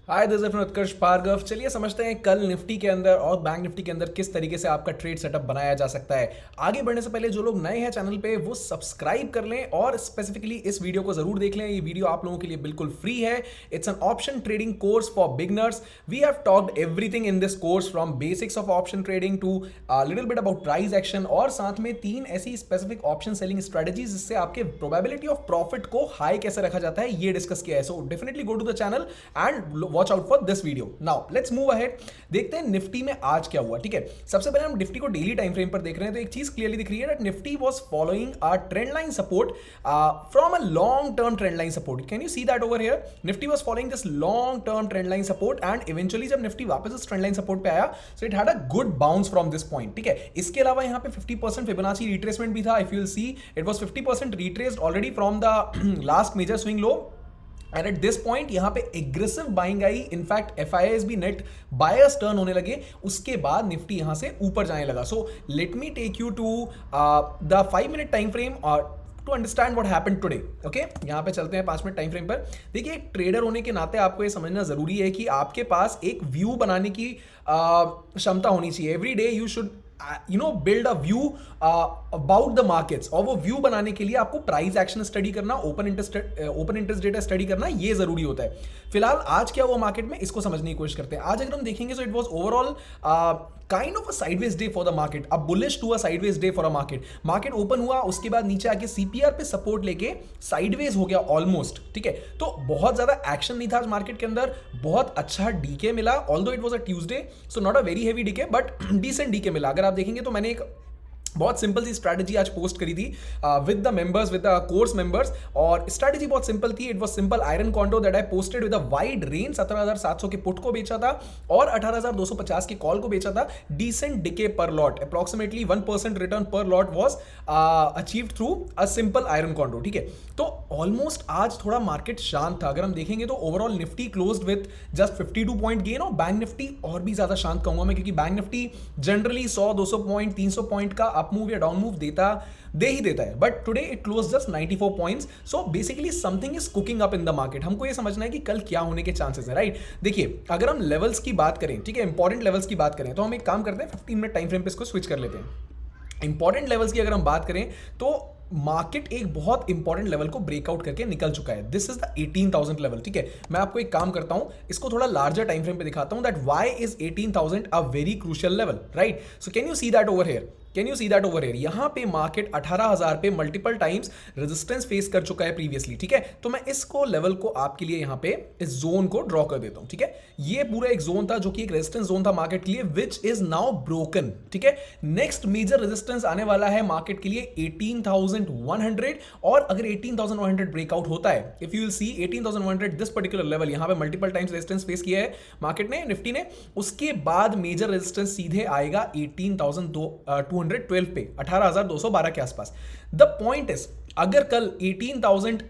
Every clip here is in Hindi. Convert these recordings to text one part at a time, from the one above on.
हाय दिस इज उत्कर्ष भार्गव। चलिए समझते हैं कल निफ्टी के अंदर और बैंक निफ्टी के अंदर किस तरीके से आपका ट्रेड सेटअप बनाया जा सकता है। आगे बढ़ने से पहले जो लोग नए हैं चैनल पे वो सब्सक्राइब कर लें और स्पेसिफिकली इस वीडियो को जरूर देख लें। ये वीडियो आप लोगों के लिए बिल्कुल फ्री है। It's an option trading course for beginners. We have talked everything in this course from basics of option trading to little bit about price action और साथ में 3 ऐसी स्पेसिफिक ऑप्शन सेलिंग स्ट्रेटजीज जिससे आपके प्रोबेबिलिटी ऑफ प्रॉफिट को हाई कैसे रखा जाता है ये डिस्कस किया है। So definitely go to the channel and watch out for this video. Now let's move ahead. देखते हैं निफ्टी में आज क्या हुआ। ठीक है, सबसे पहले हम निफ्टी को डेली टाइम फ्रेम पर देख रहे हैं तो एक चीज क्लियरली दिख रही है that Nifty was following a trend line support from a long term trend line support. Can you see that over here? Nifty was following this long term trend line support and eventually जब निफ्टी वापस इस ट्रेंड लाइन सपोर्ट पे आया so it had a good bounce from this point. ठीक है, इसके अलावा यहां पे 50% फिबोनाची रिट्रेसमेंट भी था। If you will see it was 50% retraced already from the last major swing low and at this point यहां पे एग्रेसिव बाइंग आई। इनफैक्ट एफआईआईज भी नेट बायर्स टर्न होने लगे। उसके बाद निफ्टी यहां से ऊपर जाने लगा। So let me take you to the 5 minute time frame to understand what happened today. Okay, यहां पे चलते हैं 5 मिनट टाइम फ्रेम पर। देखिए, एक ट्रेडर होने के नाते आपको ये समझना जरूरी है कि आपके पास एक व्यू बनाने की क्षमता होनी चाहिए। Every day you should build a view about the markets और वो व्यू बनाने के लिए आपको प्राइस एक्शन स्टडी करना, ओपन इंटरेस्ट डेटा स्टडी करना ये जरूरी होता है। फिलहाल आज क्या हुआ मार्केट में इसको समझने की कोशिश करते हैं। आज अगर हम देखेंगे so it was overall kind of a sideways day for the market, a bullish to a sideways day for a market. Market open हुआ, उसके बाद नीचे आके सीपीआर पे सपोर्ट लेके साइडवेज हो गया ऑलमोस्ट। ठीक है, तो बहुत ज्यादा एक्शन नहीं था आज मार्केट के अंदर। बहुत अच्छा डीके मिला, although it was a Tuesday so not a very heavy decay but decent decay मिला। अगर आप देखेंगे तो मैंने एक बहुत सिंपल सी स्ट्रैटेजी आज पोस्ट करी थी with the members, with the course members और स्ट्रैटेजी बहुत सिंपल थी। It was simple iron condor that I posted with a wide range. 17,700 के पुट को बेचा था और 18,250 के कॉल को बेचा था। डिसेंट डिके पर लॉट, अप्रॉक्सीमेटली 1% रिटर्न पर lot was achieved through a simple iron कॉन्टो। ठीक है, तो ऑलमोस्ट आज थोड़ा मार्केट शांत था। अगर हम देखेंगे तो overall Nifty closed with just 52 point gain और बैंक निफ्टी और भी ज्यादा शांत कहूंगा मैं, क्योंकि bank Nifty generally 100-200 point 300 point का अप मूव या डाउन मूव दे ही देता है, but today it close just 94 points. So basically something is cooking up in the market. हमको ये समझना है कि कल क्या होने के चांसेस है, राइट? देखिए, अगर हम लेवल्स की बात करें, ठीक है, इंपॉर्टेंट लेवल्स की बात करें तो हम एक काम करते हैं 15 मिनट टाइम फ्रेम पे इसको स्विच कर लेते हैं। इंपॉर्टेंट लेवल्स की अगर हम बात करें तो मार्केट एक बहुत इंपॉर्टेंट लेवल को ब्रेकआउट करके निकल चुका है। This is the 18,000 level. ठीक है, मैं आपको एक काम करता हूं, इसको थोड़ा लार्जर टाइम फ्रेम पे दिखाता हूं that why is 18,000 a very crucial level, right? So can you see that over here? Can you see that over here? यहां पे मार्केट 18,000 पे मल्टीपल टाइम्स रेजिस्टेंस फेस कर चुका है प्रीवियसली। ठीक है, तो मैं इसको लेवल को आपके लिए यहां पे इस जोन को ड्रॉ कर देता हूं। ठीक है, ये पूरा एक जोन था जो कि एक रेजिस्टेंस जोन था मार्केट के लिए, विच इज नाउ ब्रोकन। ठीक है, नेक्स्ट मेजर रेजिस्टेंस आने वाला है मार्केट के लिए 18,100 और अगर 18,100 ब्रेकआउट होता है, if you will C 18,100 this particular level, यहां पे मल्टीपल टाइम्स रेजिस्टेंस फेस किया है मार्केट ने, निफ्टी ने। उसके बाद मेजर रेजिस्टेंस सीधे आएगा 18,212 पे, 18,212 के आसपास। द पॉइंट इज अगर कल 18,000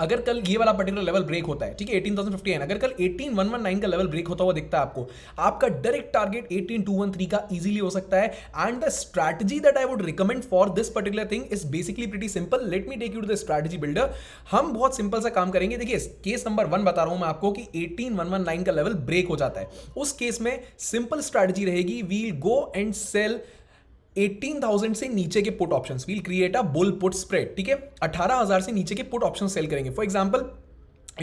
अगर कल ये वाला पर्टिकुलर लेवल ब्रेक होता है, ठीक है, 18,059, अगर कल 18,119 का लेवल ब्रेक होता हुआ दिखता है आपको, आपका डायरेक्ट टारगेट 18,213 का इजीली हो सकता है। And the strategy that I would recommend for this particular thing is basically pretty simple. Let me take you to the strategy builder. हम बहुत सिंपल सा काम करेंगे। देखिए, केस नंबर 1 बता रहा हूं मैं आपको कि 18,119 का लेवल ब्रेक हो जाता है। उस केस में सिंपल स्ट्रैटेजी रहेगी, वील गो एंड सेल 18,000 से नीचे के put options, we'll create a bull put spread. ठीक है, 18,000 से नीचे के पुट ऑप्शन सेल करेंगे। For example,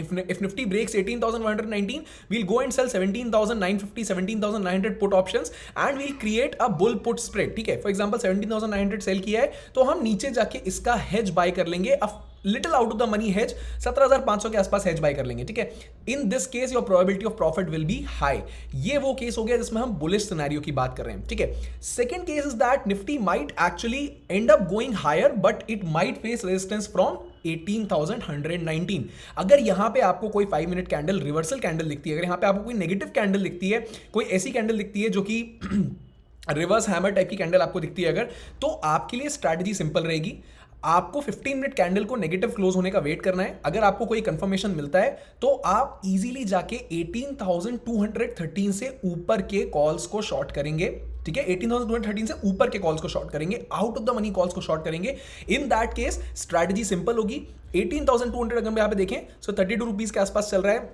if Nifty breaks 18,119, we'll go and sell 17,950, 17,900 put options and we'll create a bull put spread. ठीक है, for example 17,900 सेल किया है तो हम नीचे जाके इसका हेज बाय कर लेंगे, little out of the money hedge, 17,500 के आसपास हेज बाय कर लेंगे। ठीक है, in this case your probability of profit will be high. ये वो केस हो गया जिसमें हम बुलिश सिनेरियो की बात कर रहे हैं। ठीक है, second case is that Nifty might actually end up going higher but it might face resistance from 18,119। अगर यहां पे आपको कोई 5 मिनट कैंडल रिवर्सल कैंडल दिखती है, अगर यहां पे आपको कोई नेगेटिव कैंडल दिखती है, कोई ऐसी कैंडल दिखती है जो कि रिवर्स हैमर टाइप की कैंडल आपको दिखती है अगर, तो आपके लिए स्ट्रैटेजी सिंपल रहेगी। आपको 15 मिनट कैंडल को नेगेटिव क्लोज होने का वेट करना है। अगर आपको कोई कंफर्मेशन मिलता है तो आप इजीली जाके 18,213 से ऊपर के कॉल्स को शॉर्ट करेंगे। ठीक है, 18,213 से ऊपर के कॉल्स को शॉर्ट करेंगे, out of the money calls को शॉर्ट करेंगे। In that case strategy simple होगी। 18,200 अगर यहाँ पे देखें सो 32 रुपीज के आसपास चल रहा है।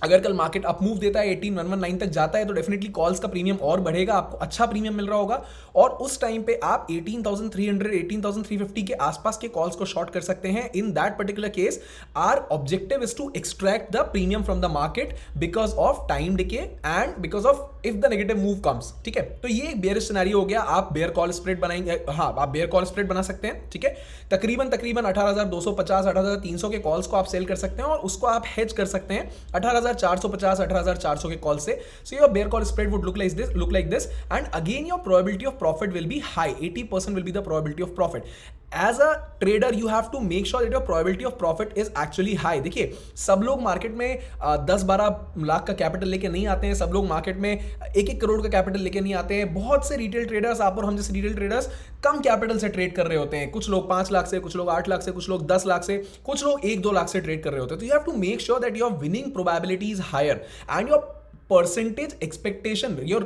अगर कल मार्केट अप मूव देता है 18119 तक जाता है तो डेफिनेटली कॉल्स का प्रीमियम और बढ़ेगा, आपको अच्छा प्रीमियम मिल रहा होगा और उस टाइम पे आप 18300 18350 के आसपास के कॉल्स को शॉर्ट कर सकते हैं। In that particular case our objective is to extract the premium from the market because of time decay and because of if the negative move comes. ठीक है, तो ये एक बेयरिश सिनेरियो हो गया, आप बेयर कॉल स्प्रेड बनाएंगे, हाँ आप बेयर कॉल स्प्रेड बना सकते हैं। ठीक है, तकरीबन 18250 18300 के कॉल्स को आप सेल कर सकते हैं और उसको आप हेज कर सकते हैं 18450 18400 के कॉल से। So your bear call spread would look like this and again your probability of profit will be high, 80% will be the probability of profit. As a trader you have to make sure that your probability of profit is actually high. देखिए सब लोग मार्केट में 10-12 लाख का कैपिटल लेके नहीं आते हैं, सब लोग मार्केट में 1-1 करोड़ का कैपिटल लेके नहीं आते हैं। बहुत से रिटेल ट्रेडर्स, आप और हम जैसे रिटेल ट्रेडर्स कम कैपिटल से ट्रेड कर रहे होते हैं, कुछ लोग 5 लाख से, कुछ लोग 8 लाख से, कुछ लोग 10 लाख से, कुछ लोग 1-2 लाख से ट्रेड कर रहे होते हैं। तो you have to make sure that your winning probability is higher and your percentage expectation, your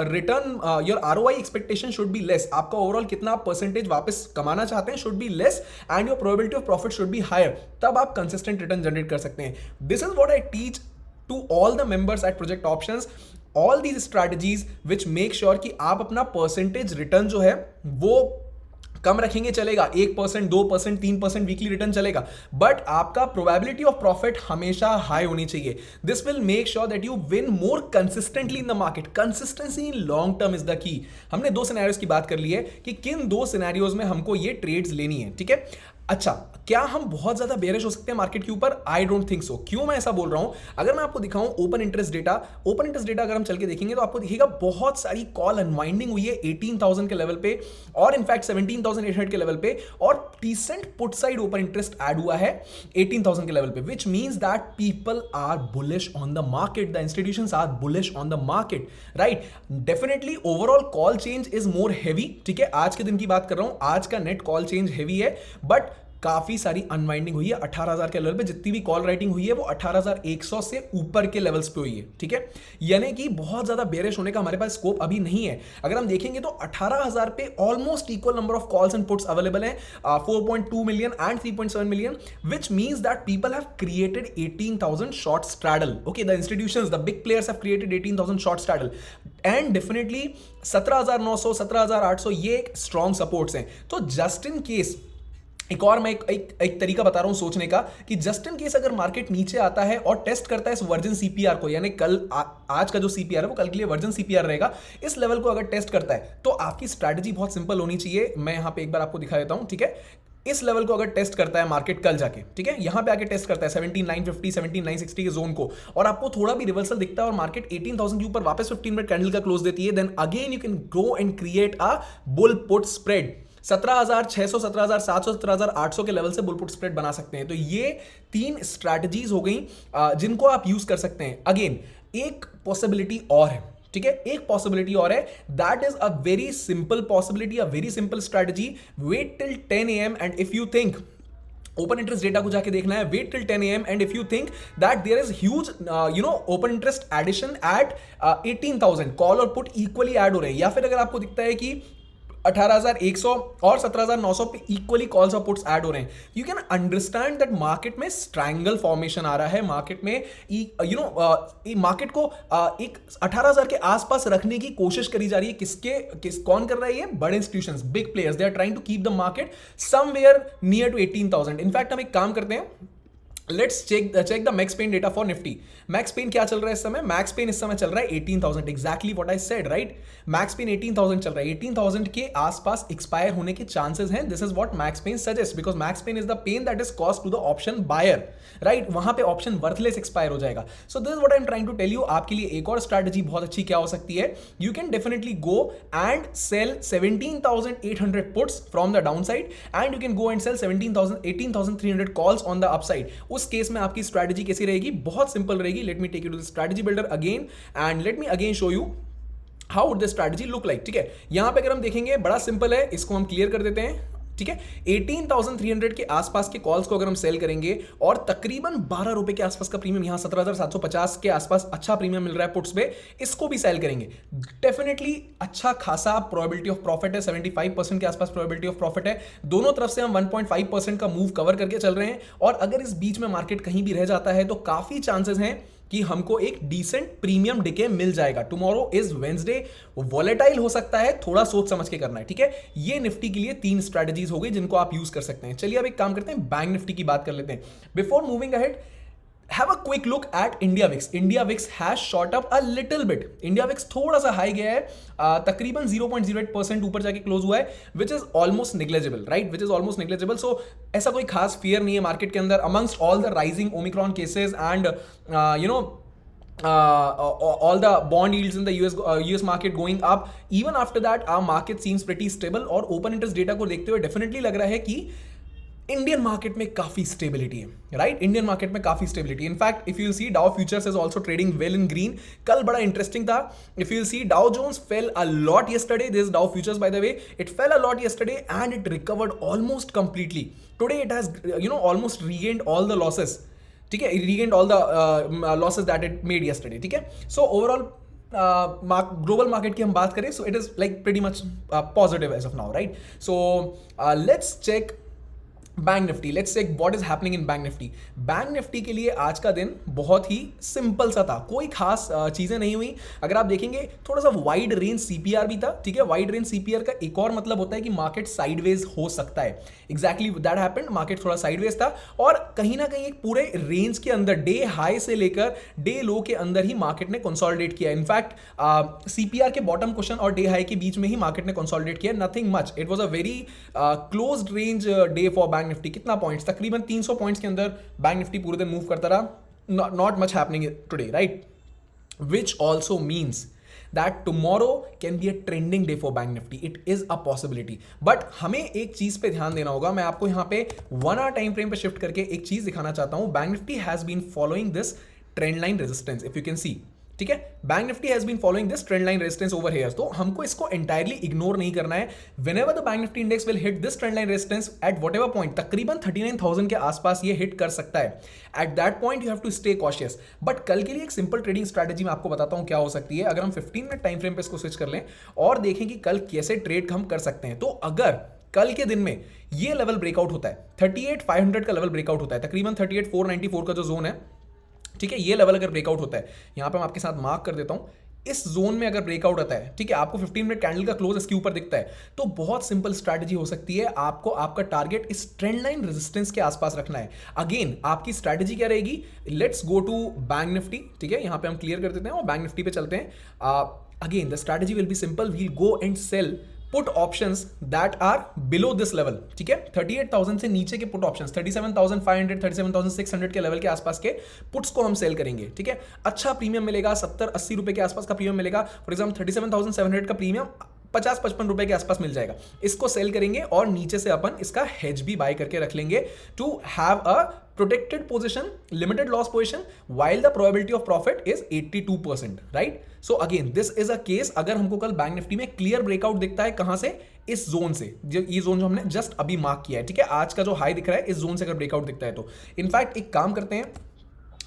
return, your ROI expectation should be less. आपका ओवरऑल कितना परसेंटेज वापस कमाना चाहते हैं should be less and your probability of profit should be higher. तब आप consistent रिटर्न जनरेट कर सकते हैं। This is what I teach to all the members at Project Options. All these strategies which make sure कि आप अपना परसेंटेज रिटर्न जो है वो कम रखेंगे चलेगा, 1%, 2%, 3% वीकली रिटर्न चलेगा, बट आपका प्रोबेबिलिटी ऑफ प्रॉफिट हमेशा हाई होनी चाहिए। This will make sure that you win more consistently in the market. Consistency in long term is the key. हमने 2 सिनेरियोज की बात कर ली है कि किन 2 सिनेरियोज में हमको ये ट्रेड्स लेनी है। ठीक है, अच्छा क्या हम बहुत ज्यादा बेरिश हो सकते हैं मार्केट के ऊपर? I don't think so. क्यों मैं ऐसा बोल रहा हूं? अगर मैं आपको दिखाऊं ओपन इंटरेस्ट डेटा अगर हम चल के देखेंगे तो आपको दिखेगा बहुत सारी कॉल अनवाइंडिंग हुई है 18,000 के लेवल पे और इनफैक्ट 17,800 के लेवल पे और decent put side open interest add हुआ है 18,000 के लेवल पे, which means that people are bullish on the market, the institutions are bullish on the market, right? Definitely overall call change is more heavy. ठीक है, आज के दिन की बात कर रहा हूं, आज का नेट कॉल चेंज हैवी है, बट काफी सारी अनवाइंडिंग हुई है 18,000 के लेवल पे। जितनी भी कॉल राइटिंग हुई है वो 18,100 से ऊपर के लेवल्स पे हुई है। ठीक है, यानी कि बहुत ज्यादा बेरिश होने का हमारे पास स्कोप अभी नहीं है। अगर हम देखेंगे तो 18,000 पे almost equal number of calls and puts available है, 4.2 million and 3.7 million, which means that people have created 18,000 short straddle. Okay, the institutions, the big players have created 18,000 short straddle and definitely 17,900 17,800 ये एक स्ट्रॉन्ग सपोर्ट्स हैं। तो जस्ट इन केस एक और मैं एक तरीका बता रहा हूं सोचने का कि जस्ट इन केस अगर मार्केट नीचे आता है और टेस्ट करता है इस वर्जन सीपीआर को, यानी कल आज का जो सीपीआर है वो कल के लिए वर्जन सीपीआर रहेगा, इस लेवल को अगर टेस्ट करता है तो आपकी स्ट्रैटेजी बहुत सिंपल होनी चाहिए। मैं यहां पे एक बार आपको दिखा देता हूं। ठीक है, इस लेवल को अगर टेस्ट करता है मार्केट कल जाके, ठीक है, यहां पे आके टेस्ट करता है 17,950 17,960 के जोन को और आपको थोड़ा भी रिवर्सल दिखता है और मार्केट 18,000 के ऊपर वापस 15 मिनट कैंडल का क्लोज देती है, then again you can go and create a bull put spread. 17,600 17,700 17,800 के लेवल से बुल पुट स्प्रेड बना सकते हैं। तो ये 3 स्ट्रैटेजीज हो गई जिनको आप यूज कर सकते हैं। अगेन एक पॉसिबिलिटी और है, ठीक है, एक पॉसिबिलिटी और है, that is a very simple possibility, a very simple strategy. Wait till 10 AM and if you think open interest data को जाके देखना है, wait till 10 AM and if you think that there is huge open interest addition at 18,000, call और पुट इक्वली ऐड हो रहे हैं, या फिर अगर आपको दिखता है कि 18,100 और 17,900 पे इक्वली कॉल्स और पुट्स ऐड हो रहे हैं, you can understand that market में स्ट्रैंगल फॉर्मेशन आ रहा है। मार्केट में मार्केट को एक 18,000 के आसपास रखने की कोशिश करी जा रही है। कौन कर रहा है ये? बड़े institutions, big players, they are trying to keep the market somewhere near to 18,000। In fact हम एक काम करते हैं, let's check the max pain data for Nifty. Max pain क्या चल रहा है इस समय? मैक्स पेन इस समय चल रहा है 18,000, exactly what I said, right? Max pain 18,000 चल रहा है, 18,000 के आसपास एक्सपायर होने के चांसेस हैं। This is what max pain suggest, because max pain is the pain that is cost to the option buyer, right? वहां पे ऑप्शन वर्थलेस एक्सपायर हो जाएगा। So this is what I am trying to tell you. आपके लिए एक और स्ट्रैटेजी बहुत अच्छी क्या हो सकती है? You can definitely go and sell 17,800 puts from the down side and you can go and sell 18,300 calls on the upside. उस केस में आपकी स्ट्रैटेजी कैसी रहेगी? बहुत सिंपल रहेगी। Let me take you to the strategy builder again and let me again show you how would the strategy look like. ठीक है, यहां पे अगर हम देखेंगे बड़ा सिंपल है, इसको हम क्लियर कर देते हैं। ठीक है। 18,300 के आसपास के कॉल्स को अगर हम सेल करेंगे और तकरीबन 12 रुपए के आसपास का प्रीमियम, यहां 17,750 के आसपास अच्छा प्रीमियम मिल रहा है पुट्स पे, इसको भी सेल करेंगे, डेफिनेटली अच्छा खासा प्रोबेबिलिटी ऑफ प्रॉफिट है, 75% के आसपास प्रोबेबिलिटी ऑफ प्रॉफिट है। दोनों तरफ से हम 1.5% का मूव कवर करके चल रहे हैं, और अगर इस बीच में मार्केट कहीं भी रह जाता है तो काफी चांसेस हैं कि हमको एक डिसेंट प्रीमियम डिके मिल जाएगा। टुमारो इज वेंसडे, वॉलेटाइल हो सकता है, थोड़ा सोच समझ के करना है, ठीक है। ये निफ्टी के लिए 3 स्ट्रेटजीज हो गई जिनको आप यूज कर सकते हैं। चलिए अब एक काम करते हैं, बैंक निफ्टी की बात कर लेते हैं। Before moving ahead, have a quick look at India VIX. India VIX has shot up a little bit. India VIX थोड़ा सा हाई गया है, तकरीबन 0.08% ऊपर जाके क्लोज हुआ है, which is almost negligible, right? Which is almost negligible. So ऐसा कोई खास फियर नहीं है मार्केट के अंदर amongst all the rising Omicron cases and all the bond yields in the US market going up. Even after that, our market seems pretty stable. और open interest data को देखते हुए डेफिनेटली लग रहा है कि इंडियन मार्केट में काफी स्टेबिलिटी है, राइट? इंडियन मार्केट में काफी stability. In fact if you see, Dow futures is also trading well in green. कल बड़ा इंटरेस्टिंग था। If you see, Dow Jones fell a lot yesterday. This is Dow futures, by the way. It fell a lot yesterday and it recovered almost completely. Today it has almost regained all the losses. ठीक है, regained all the losses that it made yesterday. ठीक है, so overall ग्लोबल मार्केट की हम बात करें, so it is like pretty much positive as of now, right? So let's check bank Nifty. Let's check what is happening in bank Nifty. Bank Nifty के लिए आज का दिन बहुत ही सिंपल सा था, कोई खास चीजें नहीं हुई। अगर आप देखेंगे थोड़ा सा वाइड रेंज सीपीआर भी था, ठीक है। वाइड रेंज सीपीआर का एक और मतलब होता है कि मार्केट साइडवेज हो सकता है। एग्जैक्टली दैट हैपेंड, मार्केट थोड़ा साइडवेज था और कहीं ना कहीं एक पूरे रेंज के अंदर डे हाई से लेकर डे लो के अंदर ही मार्केट ने कंसोलिडेट किया। इनफैक्ट सीपीआर के बॉटम क्वेश्चन और डे हाई के बीच में ही मार्केट ने कंसोलिडेट किया, nothing much. It was a very closed range day for bank Nifty. कितना पॉइंट्स? तकरीबन 300 पॉइंट्स के अंदर बैंक निफ्टी पूरे दिन मूव करता रहा। Not much happening today, right? Which also means that tomorrow can be a trending day for bank nifty. It is a possibility. But हमें एक चीज पे ध्यान देना होगा। मैं आपको यहां पे 1 hour टाइम फ्रेम पे शिफ्ट करके एक चीज दिखाना चाहता हूं। Bank Nifty has been following this trend line resistance, if you can see, ठीक है। Bank Nifty has been following this trend line resistance over here, तो हमको इसको एंटायरली इग्नोर नहीं करना है। Whenever the bank Nifty index will hit this trend line resistance at whatever point, तकरीबन 39,000 के आसपास ये हिट कर सकता है। At that point you have to stay cautious. But कल के लिए एक सिंपल ट्रेडिंग स्ट्रैटेजी मैं आपको बताता हूं क्या हो सकती है। अगर हम 15 मिनट टाइम फ्रेम पे इसको स्विच कर लें और देखें कि कल कैसे ट्रेड हम कर सकते हैं, तो अगर कल के दिन में ये लेवल ब्रेकआउट होता है, 38,500 का लेवल ब्रेकआउट होता है, तकरीबन 38,494 का जो जोन है, ठीक है, ये लेवल अगर ब्रेकआउट होता है, यहां पे मैं आपके साथ मार्क कर देता हूं, इस जोन में अगर ब्रेकआउट आता है, ठीक है, आपको 15 मिनट कैंडल का क्लोज इसके ऊपर दिखता है, तो बहुत सिंपल स्ट्रैटेजी हो सकती है। आपको आपका टारगेट इस ट्रेंड लाइन रेजिस्टेंस के आसपास रखना है। अगेन आपकी स्ट्रैटेजी क्या रहेगी? Let's go to bank Nifty, ठीक है, यहां पे हम क्लियर कर देते हैं और बैंक निफ्टी पे चलते हैं। Again the strategy will be simple, we'll go and sell put options that are below this level, ठीक है। 38,000 से नीचे के पुट ऑप्शंस, 37,500 37,600 के लेवल के आसपास के पुट्स को हम सेल करेंगे, ठीक है। अच्छा प्रीमियम मिलेगा, 70-80 रुपए के आसपास का प्रीमियम मिलेगा। फॉर एग्जाम्पल 37,700 का प्रीमियम 50-55 रुपए के आसपास मिल जाएगा। इसको सेल करेंगे और नीचे से अपन इसका हेज भी बाय करके रख लेंगे to have a protected position, limited loss position, while the probability of profit is 82%, right? So again, this is a case अगर हमको कल बैंक निफ्टी में क्लियर ब्रेकआउट दिखता है, कहां से? इस जोन से, जो ये जोन जो हमने जस्ट अभी मार्क किया है, ठीक है। आज का जो हाई दिख रहा है, इस जोन से अगर ब्रेकआउट दिखता है तो इनफैक्ट एक काम करते हैं,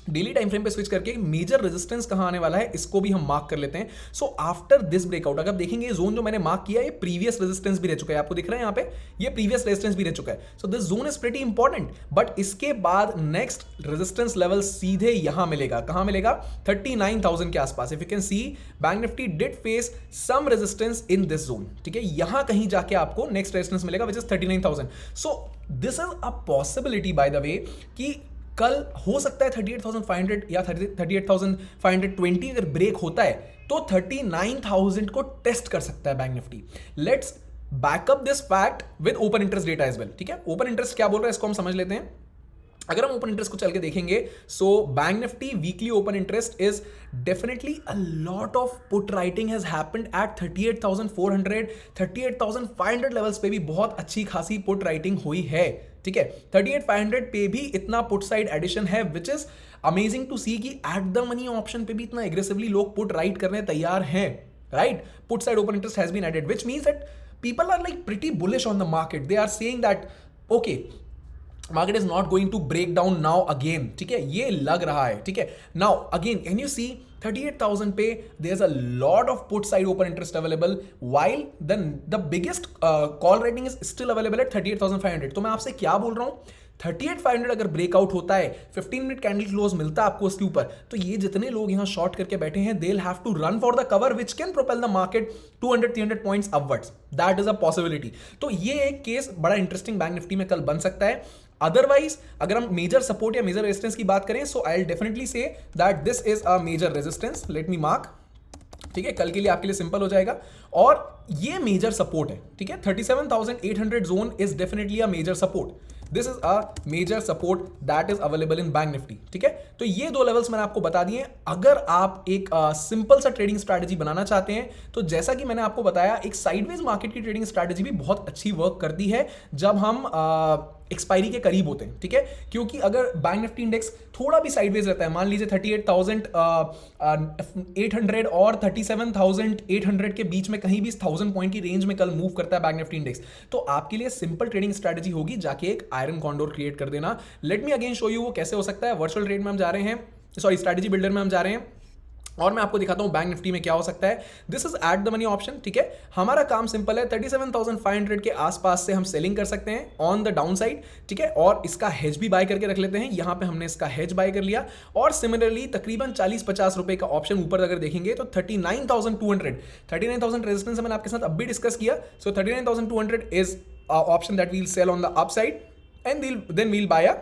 डेली टाइम फ्रेम पे स्विच करके मेजर रेजिस्टेंस कहां आने वाला है इसको भी हम मार्क कर लेते हैं। सो आफ्टर दिस ब्रेकआउट, अगर देखेंगे ये जोन जो मैंने मार्क किया है, ये प्रीवियस रेजिस्टेंस भी रह चुका है, आपको दिख रहा है यहाँ पे, ये प्रीवियस रेजिस्टेंस भी रह चुका है। So this zone is pretty important. But इसके बाद नेक्स्ट रेजिस्टेंस लेवल सीधे यहां मिलेगा, कहां मिलेगा? 39,000 के आसपास। If you can see, bank Nifty did face some resistance in this zone, ठीक है। यहां कहीं जाके आपको नेक्स्ट रेजिस्टेंस मिलेगा which is 39,000। So this is a possibility by the way कि कल हो सकता है 38,500 या 38,520 अगर ब्रेक होता है तो 39,000 को टेस्ट कर सकता है bank Nifty. Let's back up this fact with open interest data as well, ठीक है। ओपन इंटरेस्ट क्या बोल रहा है इसको हम समझ लेते हैं। अगर हम ओपन इंटरेस्ट को चल के देखेंगे, so bank Nifty weekly open interest is definitely a lot of put writing has happened at 38,400 38,500 levels पे भी बहुत अच्छी खासी पुट राइटिंग हुई है, ठीक है। 38,500 पे भी इतना पुट साइड एडिशन है, विच इज अमेजिंग टू सी कि एट द मनी ऑप्शन पे भी इतना एग्रेसिवली लोग पुट राइट करने तैयार हैं, right. Put side open interest has been added, which means that people are like pretty bullish on the market. They are saying that okay, market is not going to break down now again, ठीक है, ये लग रहा है, ठीक है. Now again can you see 38,000 पे there is a lot of put side open interest available, while the biggest call writing is still available at 38,500. तो मैं आपसे क्या बोल रहा हूं, 38,500 अगर ब्रेकआउट होता है, 15 मिनट कैंडल क्लोज मिलता है आपको उसके ऊपर, तो ये जितने लोग यहां शॉर्ट करके बैठे हैं, they will have to run for the cover which can propel the market 200-300 points upwards. That is a possibility. तो ये एक केस बड़ा इंटरेस्टिंग बैंक निफ्टी में कल बन सकता है. अदरवाइज अगर हम मेजर सपोर्ट या मेजर रेजिस्टेंस की बात करें, so I will definitely say that this is a major resistance. Let me mark, ठीक है, कल के लिए आपके लिए सिंपल हो जाएगा. और ये मेजर सपोर्ट है, ठीक है, 37,800 zone is definitely a major support. This is a major support that is available in bank Nifty, ठीक है. तो ये दो लेवल्स मैंने आपको बता दिए. अगर आप एक सिंपल सा ट्रेडिंग स्ट्रैटेजी बनाना चाहते हैं, तो जैसा कि मैंने आपको बताया, एक साइडवेज मार्केट की ट्रेडिंग स्ट्रैटेजी भी बहुत अच्छी वर्क करती है जब हम एक्सपायरी के करीब होते हैं, ठीक है. क्योंकि अगर बैंक निफ्टी इंडेक्स थोड़ा भी साइडवेज रहता है, मान लीजिए 38,800 और 37,800 के बीच में कहीं भी 1000 पॉइंट की रेंज में कल मूव करता है बैंक निफ्टी इंडेक्स, तो आपके लिए सिंपल ट्रेडिंग स्ट्रैटेजी होगी जाके एक आयरन कॉन्डोर क्रिएट कर देना. Late me again show you वो कैसे हो सकता है. वर्चुअल ट्रेड में हम जा रहे हैं, सॉरी स्ट्रैटेजी बिल्डर में हम जा रहे हैं, और मैं आपको दिखाता हूं बैंक निफ्टी में क्या हो सकता है. This is at the money option, ठीक है. हमारा काम सिंपल है, 37,500 के आसपास से हम सेलिंग कर सकते हैं ऑन द डाउन साइड, ठीक है. और इसका हेज भी बाय करके रख लेते हैं. यहां पे हमने इसका हेज बाय कर लिया. और सिमिलरली तकरीबन 40-50 रुपए का ऑप्शन ऊपर अगर देखेंगे तो 39,200 रेजिस्टेंस मैंने आपके साथ अब भी डिस्कस किया. So 39,200 is option that we'll sell on the upside and then we'll buy a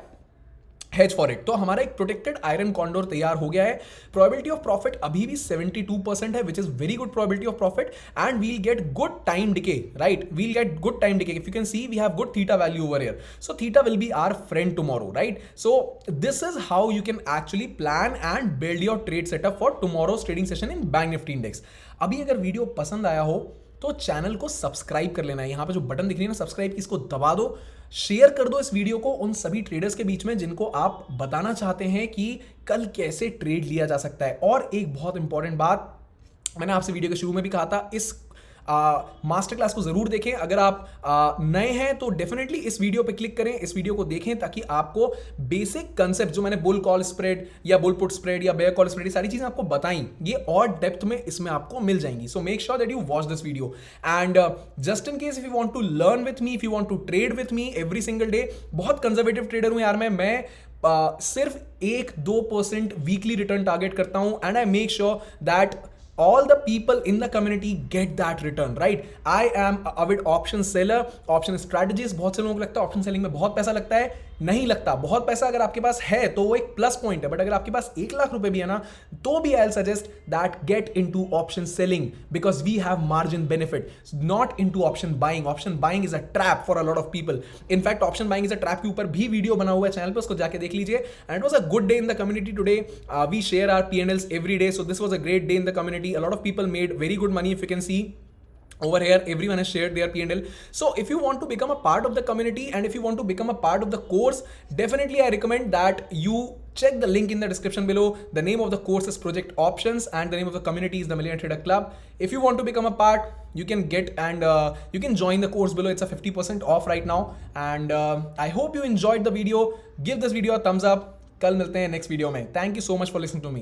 hedge for it. तो हमारा एक प्रोटेक्टेड आयरन कॉन्डोर तैयार हो गया है. प्रोबेबिलिटी ऑफ प्रॉफिट अभी भी 72% है, which is very good probability of profit, and we'll get good time decay, right. We'll get good time decay. If you can see we have good theta value over here, so theta will be our friend tomorrow, right. So this is how you can actually plan and build your trade setup for tomorrow's trading session in bank Nifty index. अभी अगर वीडियो पसंद आया हो तो चैनल को सब्सक्राइब कर लेना है. यहां पे जो बटन दिख रही है ना सब्सक्राइब की, इसको दबा दो. शेयर कर दो इस वीडियो को उन सभी ट्रेडर्स के बीच में जिनको आप बताना चाहते हैं कि कल कैसे ट्रेड लिया जा सकता है. और एक बहुत इंपॉर्टेंट बात मैंने आपसे वीडियो के शुरू में भी कहा था, इस मास्टर क्लास को जरूर देखें. अगर आप नए हैं तो डेफिनेटली इस वीडियो पे क्लिक करें, इस वीडियो को देखें, ताकि आपको बेसिक कंसेप्ट जो मैंने बुल कॉल स्प्रेड या बुल पुट स्प्रेड या बेयर कॉल स्प्रेड, ये सारी चीजें आपको बताई, ये और डेप्थ में इसमें आपको मिल जाएंगी. So make sure that you watch this video. And just in case if you want to learn with me, if you want to trade with me every single day, बहुत कंजर्वेटिव ट्रेडर हूं यार मैं सिर्फ 1-2% वीकली रिटर्न टारगेट करता हूं, and I make sure that all the people in the community get that return, right. I am a avid option seller. Option strategist, बहुत से लोगों को लगता है ऑप्शन सेलिंग में बहुत पैसा लगता है. नहीं लगता. बहुत पैसा अगर आपके पास है तो वो एक प्लस पॉइंट है, बट अगर आपके पास 1 लाख रुपए भी है ना, तो भी I suggest that get into option selling, because we have margin benefit, not into option buying. Option buying is a trap for a lot of people. In fact option buying is a trap के ऊपर भी वीडियो बना हुआ है चैनल पे, उसको जाके देख लीजिए. And it was a good day in the community today. We share our P&Ls every day, so this was a great day in the community. A lot of people made very good money. If you can see over here, everyone has shared their P&L. So if you want to become a part of the community and if you want to become a part of the course, definitely I recommend that you check the link in the description below. The name of the course is Project Options and the name of the community is the Millionaire Trader Club. If you want to become a part, you can get and you can join the course below. It's a 50% off right now, and I hope you enjoyed the video. Give this video a thumbs up. कल मिलते हैं नेक्स्ट वीडियो में. Thank you so much for listening to me.